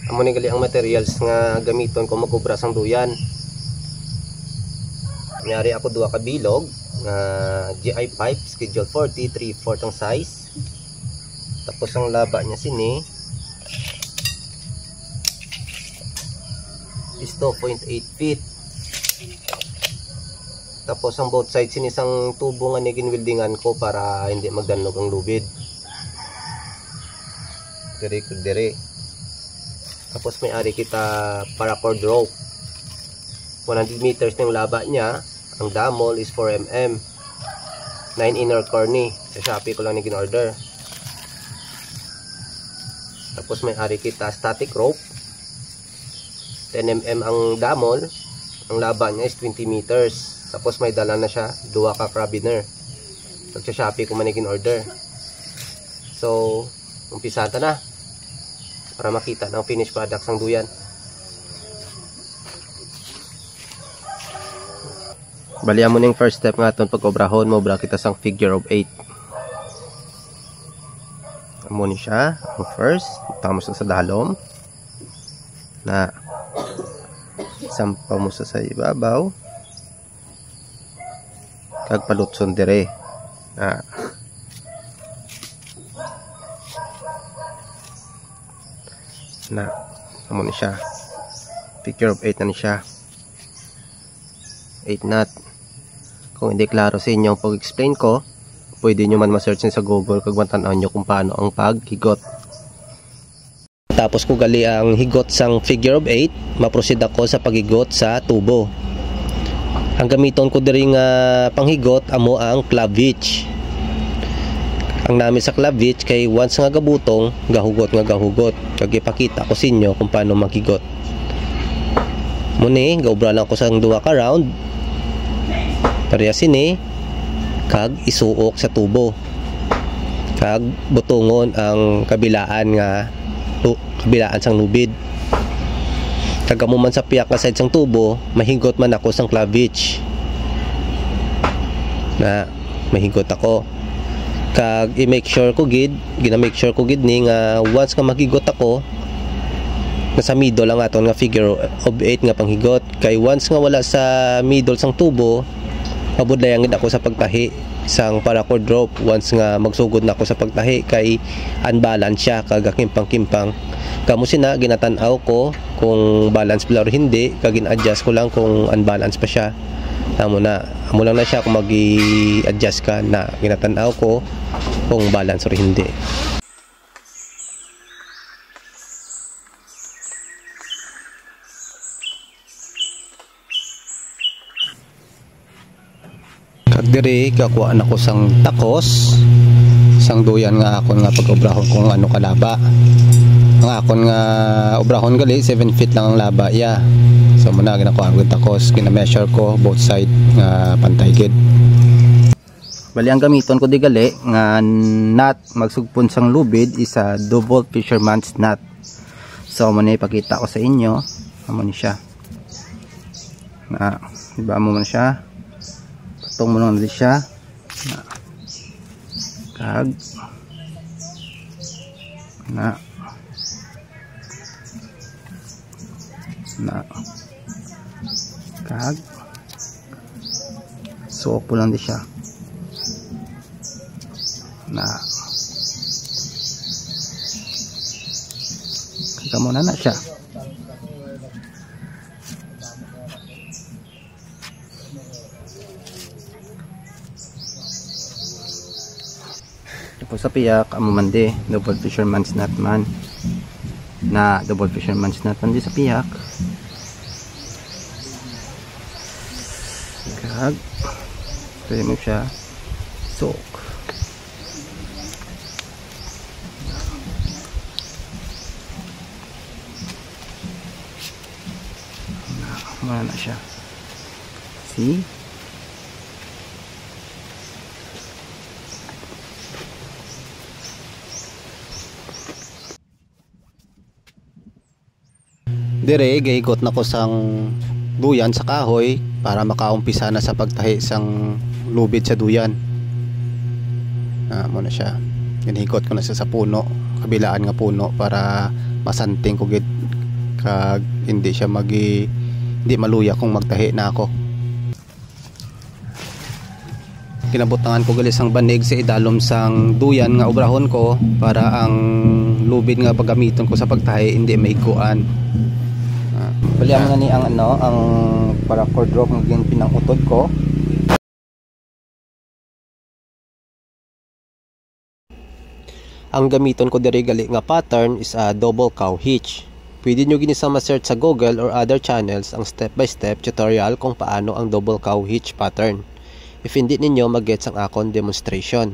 amo ni gali ang materials nga gamiton ko magubra sang duyan. Kunyari ako duha ka bilog nga GI pipe schedule 40 3/4 ang size. Tapos ang laba niya sini is 2.8 feet. Tapos ang both sides sini isang tubo nga ni ginwildingan ko para hindi magdanlog ang lubid. Dire. Tapos may ari kita paracord rope. 100 meters na yung laba niya. Ang damol is 4 mm. 9 inner corny. Sa Shopee ko lang nagin-order. Tapos may ari kita static rope. 10 mm ang damol. Ang laba niya is 20 meters. Tapos may dala na siya 2 ka carabiner. Sa Shopee ko man nagin-order. So, umpisata na para makita ng finished product sang duyan. Balian mo ning first step nga aton pag-obrahon mo bra kita sang figure of 8. Amo ni siya ang first, tamos sa dalom na sampaw mo sa ibabaw kag palutson dire. Na amo ni siya, figure of 8 na ni siya, 8 knot. Kung hindi klaro sa inyo ang pag-explain ko, pwede nyo man ma-search sa Google kag matanaw nyo kung paano ang paghigot. Tapos ko gali ang higot sang figure of 8, maproceed ako sa paghigot sa tubo. Ang gamiton ko diri nga panghigot amo ang clavich. Ang namin sa clavich kay once nga gabutong, gahugot. Kag ipakita ko sa inyo kung paano maghigot. Muni, gaubra lang ko sang 2 ka round. Pareha sini kag isuok sa tubo. Kag butungon ang kabilaan sang lubid. Kag amo man sa piyak nga side sang tubo, mahigot man ako sang clavich. Na mahigot ako. Kag i-make sure ko gid ni nga once nga maghigot ako, nasa middle lang aton nga figure of 8 nga panghigot. Kay once nga wala sa middle sang tubo, mabudlayang gid ako sa pagtahi sang paracord rope. Once nga magsugod na ako sa pagtahi kay unbalance siya kag kimpang-kimpang. Kamo sina ginatan-aw ko kung balance ba or hindi, kag gin-adjust ko lang kung unbalance pa siya. Amo lang na siya kung magi-adjust ka na ginatan-aw ko kung balance or hindi. Kag diri kakuhaan ako sang takos sang duyan nga akon nga pag-obrahon kung ano kalaba. Ang akon nga obrahon gali 7 feet lang ang laba ya. So muna ginakuha ko takos, kina-measure ko both side nga pantay gid. Bali ang gamiton ko di gali nga nut magsugpon sang lubid is a double fisherman's nut. So muna ipakita ko sa inyo amo ni siya. Na iba mo man siya. Patong mo lang siya. Kag na kag suok po lang di siya na kaya muna na siya. Tapos sa piyak amo man di double fisherman's nut man na double fisherman's nut man di sa piyak. Kag pwede mo siya soak. Wala na siya. See? Dire gaikot na ko sang duyan sa kahoy para makaumpisa na sa pagtahi sang lubid sa duyan. Mo na siya. Hinihikot ko na siya sa puno, kabilaan nga puno para masanting ko gid kag hindi siya hindi maluya kung magtahi na ako. Kinabutangan ko gali sang banig sa idalom sang duyan nga obrahon ko para ang lubid nga paggamiton ko sa pagtahi hindi maiguan. Baliam nga ni ang ang para cord rope ng pinangutod ko. Ang gamiton ko diri gali nga pattern is a double cow hitch. Pwede nyo ginisang ma-search sa Google or other channels ang step-by-step tutorial kung paano ang double cow hitch pattern. If hindi ninyo mag-gets ang akon demonstration.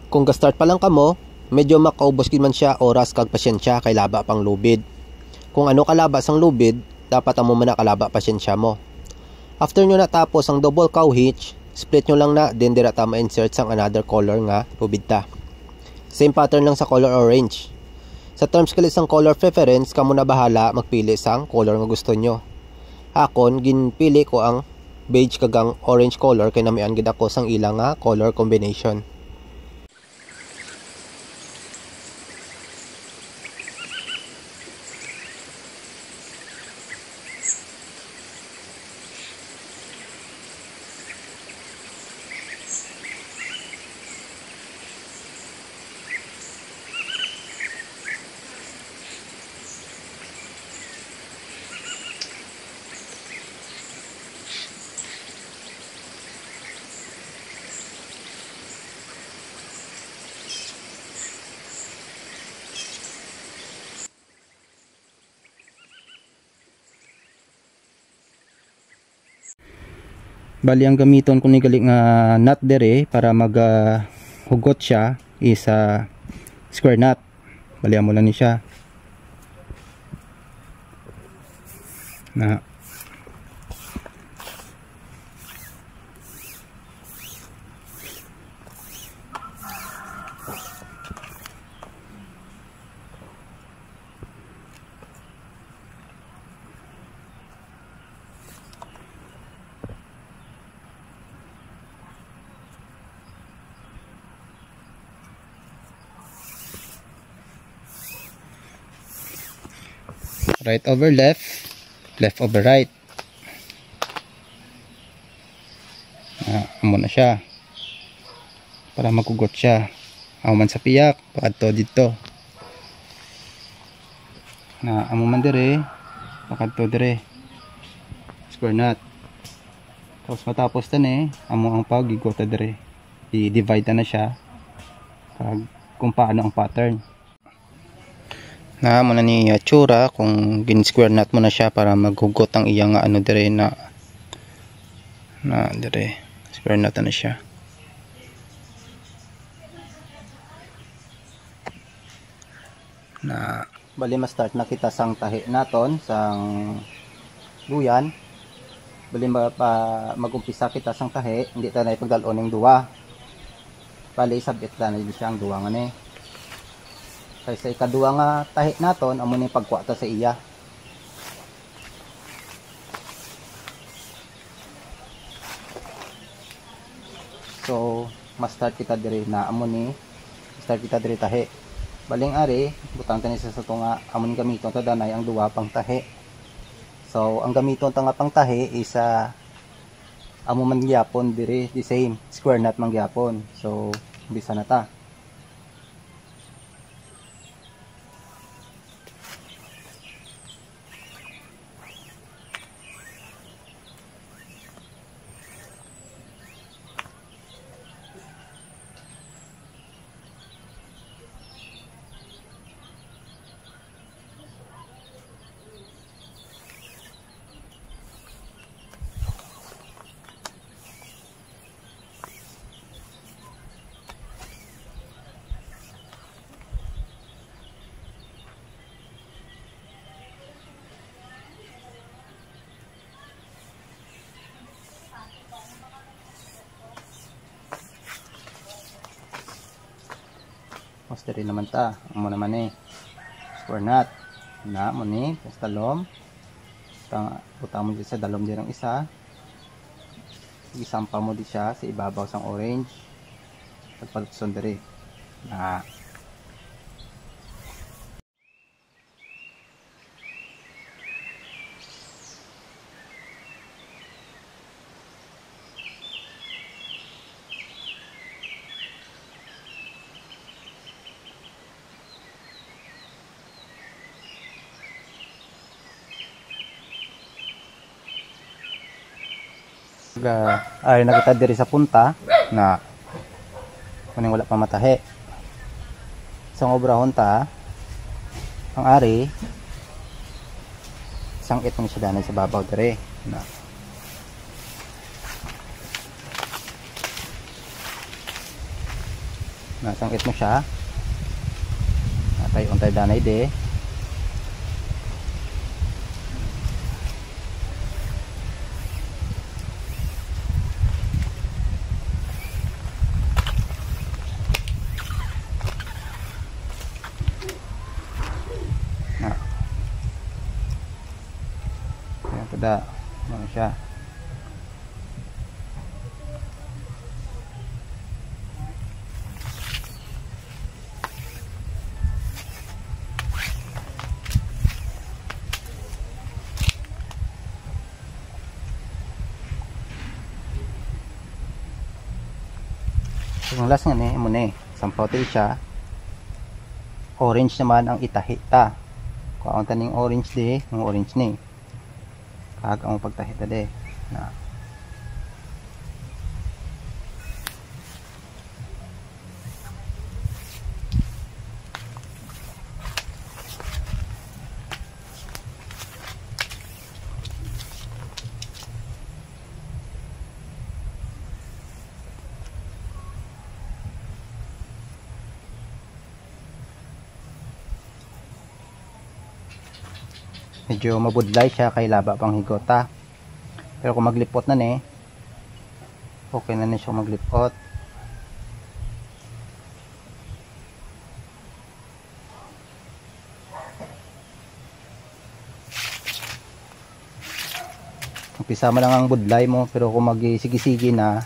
Kung ga-start pa lang kamo, medyo makaubos gid man siya oras kag pasyensya kay laba pang lubid. Kung ano kalaba sang lubid, dapat amo man nakalaba pasyensya mo. After nyo natapos ang double cow hitch, split nyo lang na then dira ta ma-insert sang another color nga lubid ta. Same pattern lang sa color orange. Sa terms kali sang color preference, kamo na bahala magpili sang color nga gusto nyo. Akon ginpili ko ang beige kag ang orange color kay namian gid ako sang ilang nga color combination. Bali ang gamiton ko ni gali nga nut dere para hugot siya is square nut. Balian mo lang ni siya. Na right over left, left over right. Amo na siya para magugot siya. Amo man sa piyak pakadto dito. Amo man dire pakadto dire. Square nut. Tapos matapos tan amo ang pagigot dire. I-divide na siya kung paano ang pattern. Mo na ni tsura kung gin-square nut mo na siya para maghugot ang iyang ano dire na dire square nut na siya. Bali ma-start na kita sang tahi naton sang duyan. Bali mag-umpisa kita sang tahi, hindi ta na ipagdalon ning duwa. Bali sabit ta na siya ang duwa nga ni. Kay sa ikaduwa nga tahi naton amo ni pagkwata sa iya. So ma-start kita dire na amo ni start kita dire tahi. Baling ari butang tani sa tunga amo ni gamiton ta danay ang duwa pang tahi. So ang gamiton ta nga pang tahi is amo man gyapon dire the same square nut man gyapon. So bisa na ta. Mas diri naman ta. Amo naman ni square knot. Na mo ni sa dalom. Butang mo di sa dalom dirang isa. Isampa mo di siya sa ibabaw sang orange. Pagpalutson diri. Na ay nakita diri sa punta na kuning wala pa matahi. Isang obrahon ta ang ari sangkit mo siya danay sa babaw diri na sangkit mo siya atay untay danay de tada ano siya yung last nga ni mo ni sampaw tayo siya orange naman ang itahita kung ang taning orange di yung orange ni kag ang pagtahita de na medyo mabudlay siya kay laba pang higota pero kung maglipot na ni okay na siya maglipot umpisa mo lang ang budlay mo pero kung magsigi-sigi na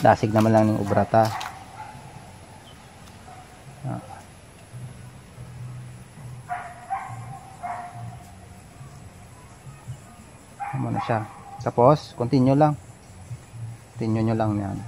dasig naman lang ng ubrata ano na siya tapos continue nyo lang yan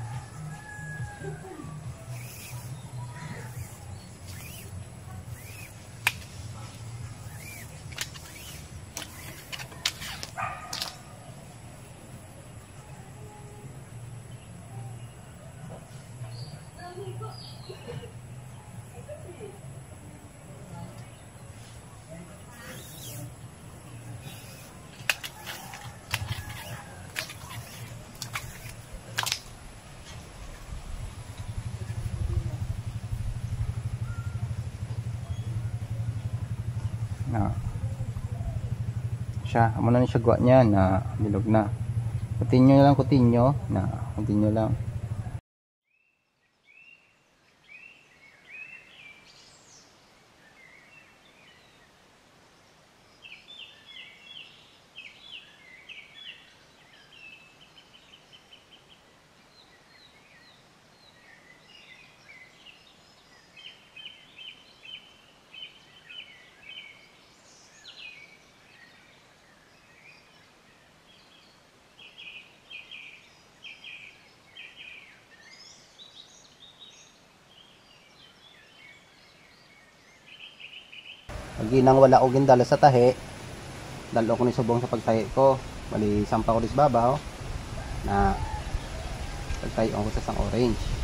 na siya amo na siya gawa niya na bilog na continue lang ginang wala ko gindala sa tahi dalo ko ni subong sa pagtahi ko bali sampa ko dis babaw na pagtahi ko sa sang orange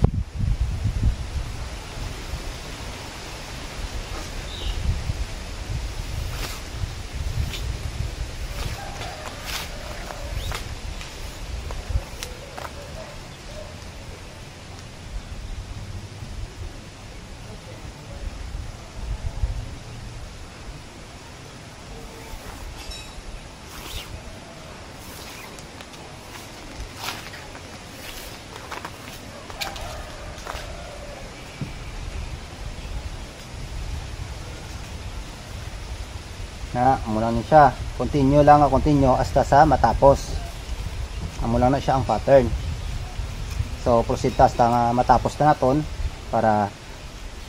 Na amo lang ni siya, continue lang nga continue hasta sa matapos. Amo lang na siya ang pattern. So proceed ta hasta nga matapos na naton para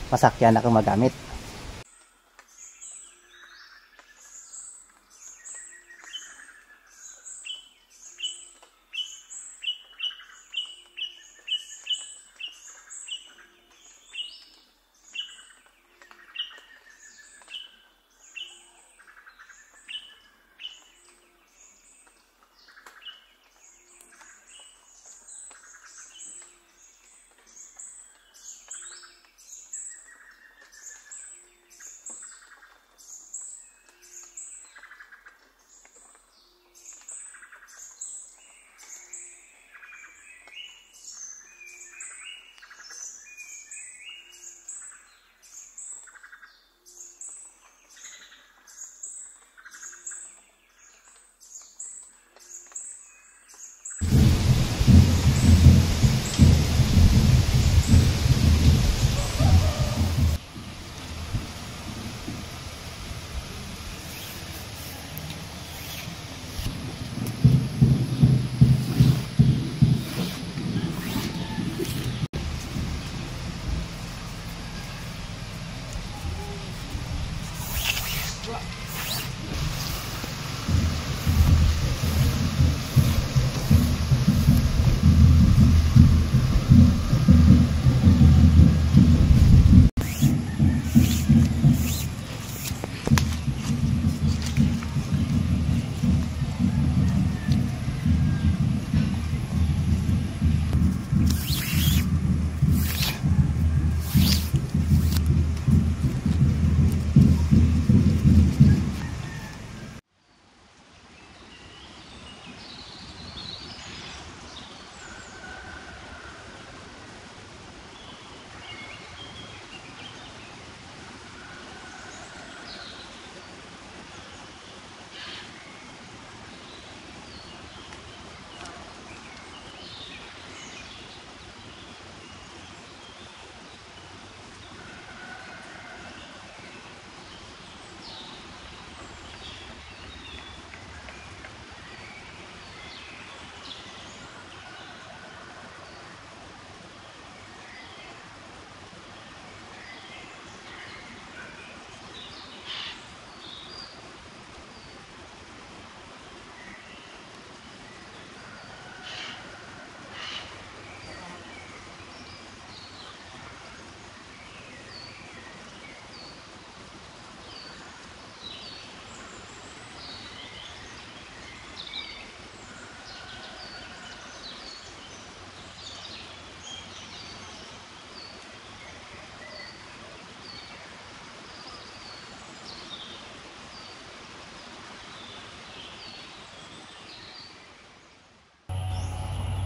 masakyan na kang magamit.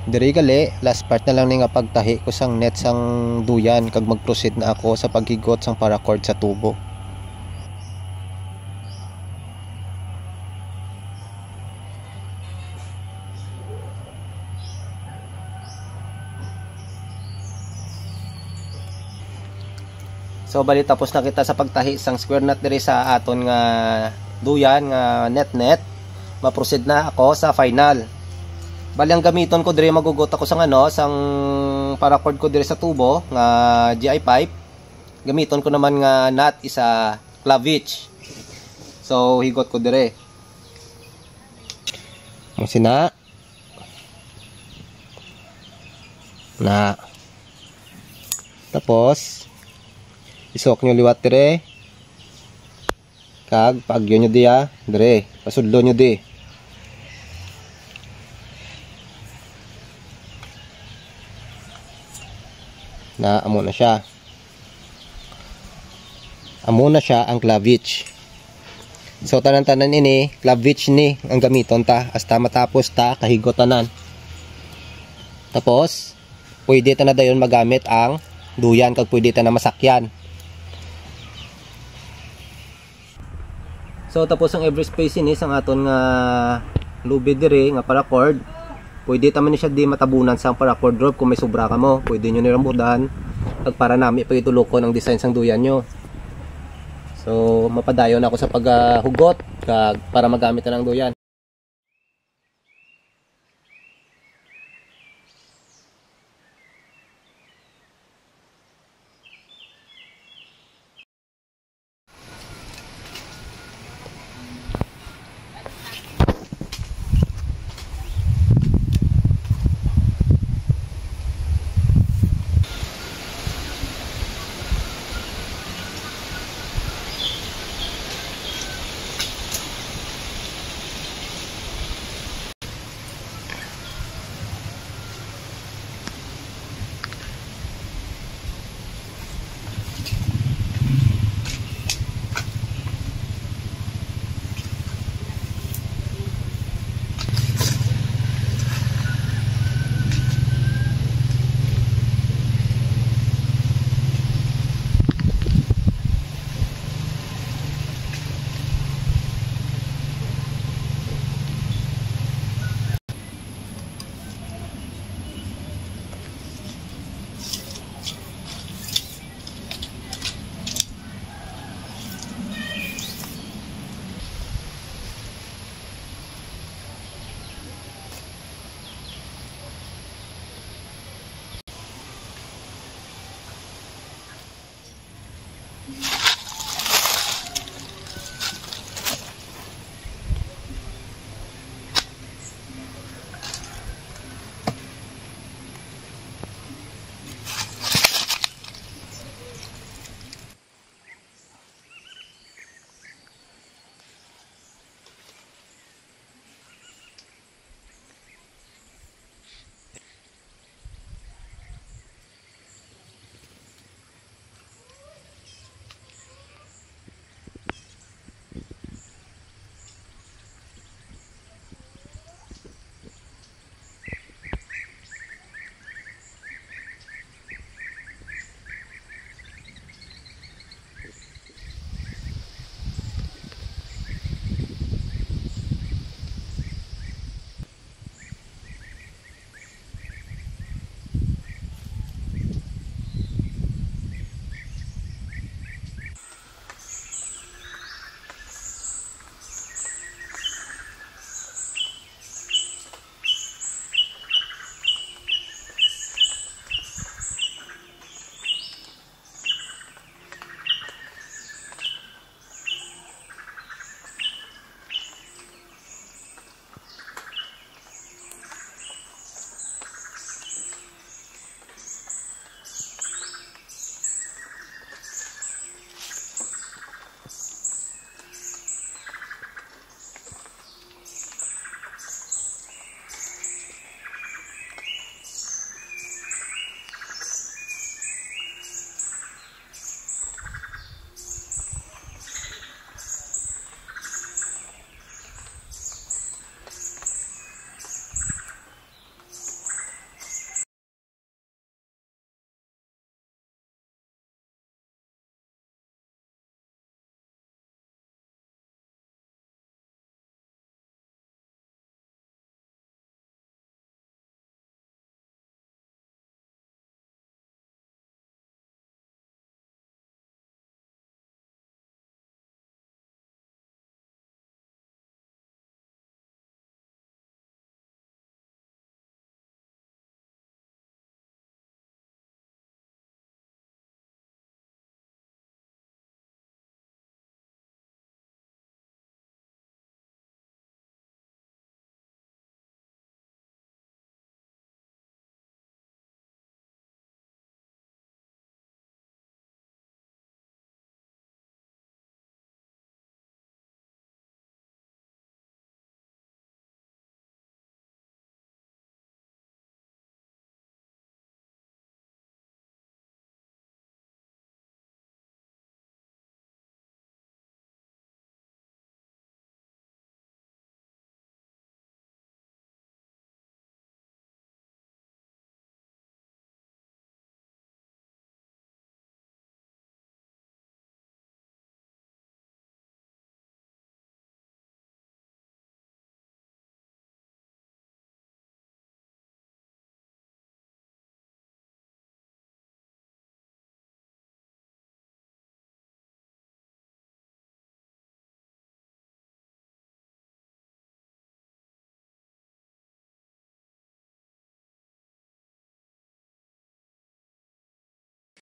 Diri gali, last part na lang ni nga pagtahi ko sang net sang duyan kag mag-proceed na ako sa paghigot sang paracord sa tubo. So bali tapos na kita sa pagtahi sang square nut diri sa aton nga duyan nga net. Ma-proceed na ako sa final. Bali ang gamiton ko diri magugot ako sang sang paracord ko diri sa tubo nga GI pipe. Gamiton ko naman nga nut isa clavitch. So higot ko diri. Musina. Na. Tapos isok nyo liwat diri. Kag paagyo nyo diya diri, pasudlo nyo di. Na amo na siya. Amo na siya ang clavitch. So tanan-tanan ini clavitch ni ang gamiton ta hasta matapos ta kahigotanan. Tapos pwede ta na dayon magamit ang duyan kag pwede ta na masakyan. So tapos ang every space ini sang aton nga lubid diri nga paracord. Pwede taman ni siya di matabunan sa paracord drop kung may sobra ka mo. Pwede nyo nirambudan. At para nami pa ituloko ng design sang duyan nyo. So mapadayon ako sa paghugot kag para magamit na lang duyan.